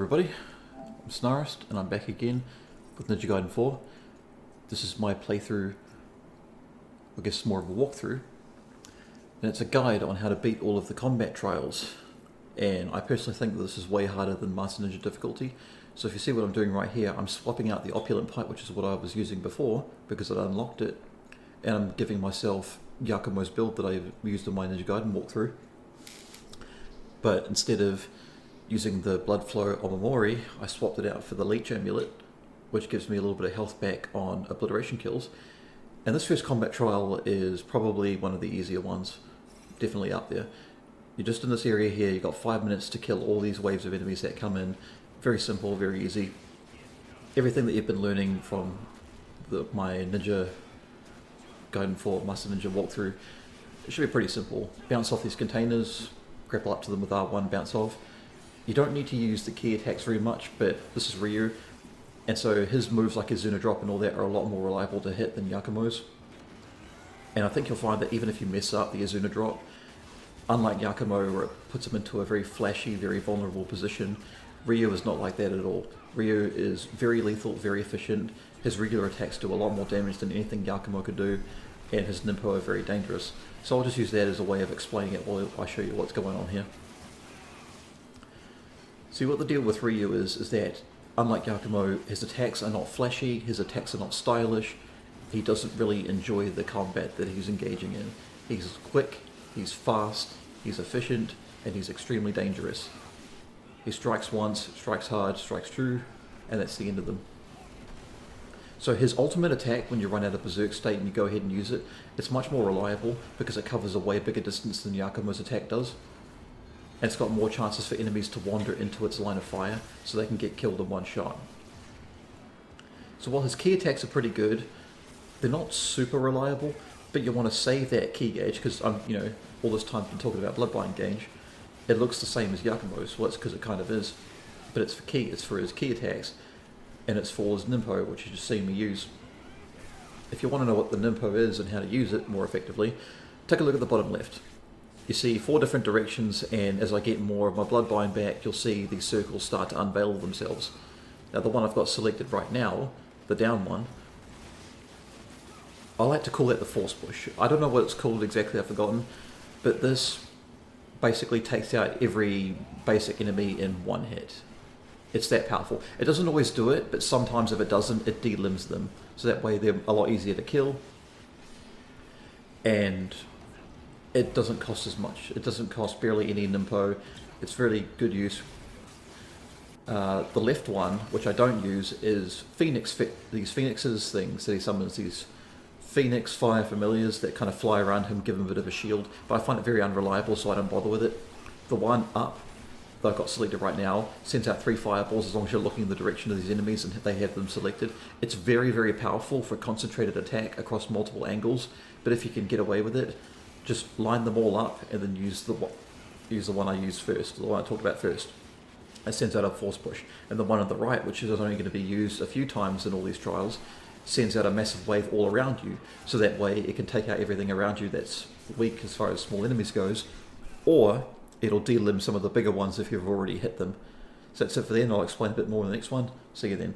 everybody, I'm Snarist and I'm back again with Ninja Gaiden 4. This is my playthrough, I guess more of a walkthrough, and it's a guide on how to beat all of the combat trials. And I personally think that this is way harder than Master Ninja difficulty. So if you see what I'm doing right here, I'm swapping out the opulent pipe, which is what I was using before because I'd unlocked it, and I'm giving myself Yakumo's build that I used in my Ninja Gaiden walkthrough. But instead of using the blood flow Omamori, I swapped it out for the Leech Amulet, which gives me a little bit of health back on obliteration kills. And this first combat trial is probably one of the easier ones, definitely up there. You're just in this area here, you've got 5 minutes to kill all these waves of enemies that come in. Very simple, very easy. Everything that you've been learning from my Ninja Gaiden 4 Master Ninja walkthrough, it should be pretty simple. Bounce off these containers, grapple up to them with R1, bounce off. You don't need to use the key attacks very much, but this is Ryu, and so his moves like his Zuna drop and all that are a lot more reliable to hit than Yakumo's. And I think you'll find that even if you mess up the Izuna drop, unlike Yakumo where it puts him into a very flashy, very vulnerable position, Ryu is not like that at all. Ryu is very lethal, very efficient. His regular attacks do a lot more damage than anything Yakumo could do, and his Ninpo are very dangerous. So I'll just use that as a way of explaining it while I show you what's going on here. See, what the deal with Ryu is that, unlike Yakumo, his attacks are not flashy, his attacks are not stylish. He doesn't really enjoy the combat that he's engaging in. He's quick, he's fast, he's efficient, and he's extremely dangerous. He strikes once, strikes hard, strikes true, and that's the end of them. So his ultimate attack, when you run out of Berserk state and you go ahead and use it, it's much more reliable because it covers a way bigger distance than Yakumo's attack does. And it's got more chances for enemies to wander into its line of fire, so they can get killed in one shot. So while his key attacks are pretty good, they're not super reliable, but you want to save that key gauge, because I'm, all this time I've been talking about Bloodbind gauge. It looks the same as Yakumo's, well, it's because it kind of is, but it's for his key attacks, and it's for his Ninpo, which you just seen me use. If you want to know what the Ninpo is and how to use it more effectively, take a look at the bottom left. You see 4 different directions, and as I get more of my Bloodbind back, you'll see these circles start to unveil themselves. Now the one I've got selected right now, the down one, I like to call that the Force Push. I don't know what it's called exactly, I've forgotten, but this basically takes out every basic enemy in one hit. It's that powerful. It doesn't always do it, but sometimes if it doesn't, it delimbs them. So that way they're a lot easier to kill, and it doesn't cost as much. It doesn't cost barely any Ninpo. It's really good use. The left one, which I don't use, is these Phoenixes things that he summons, these Phoenix fire familiars that kind of fly around him, give him a bit of a shield, but I find it very unreliable, so I don't bother with it. The one up that I've got selected right now sends out 3 fireballs as long as you're looking in the direction of these enemies and they have them selected. It's very, very powerful for concentrated attack across multiple angles, but if you can get away with it, just line them all up and then use the one I used first, the one I talked about first. It sends out a Force Push. And the one on the right, which is only going to be used a few times in all these trials, sends out a massive wave all around you, so that way it can take out everything around you that's weak as far as small enemies goes, or it'll delimb some of the bigger ones if you've already hit them. So that's it for then. I'll explain a bit more in the next one. See you then.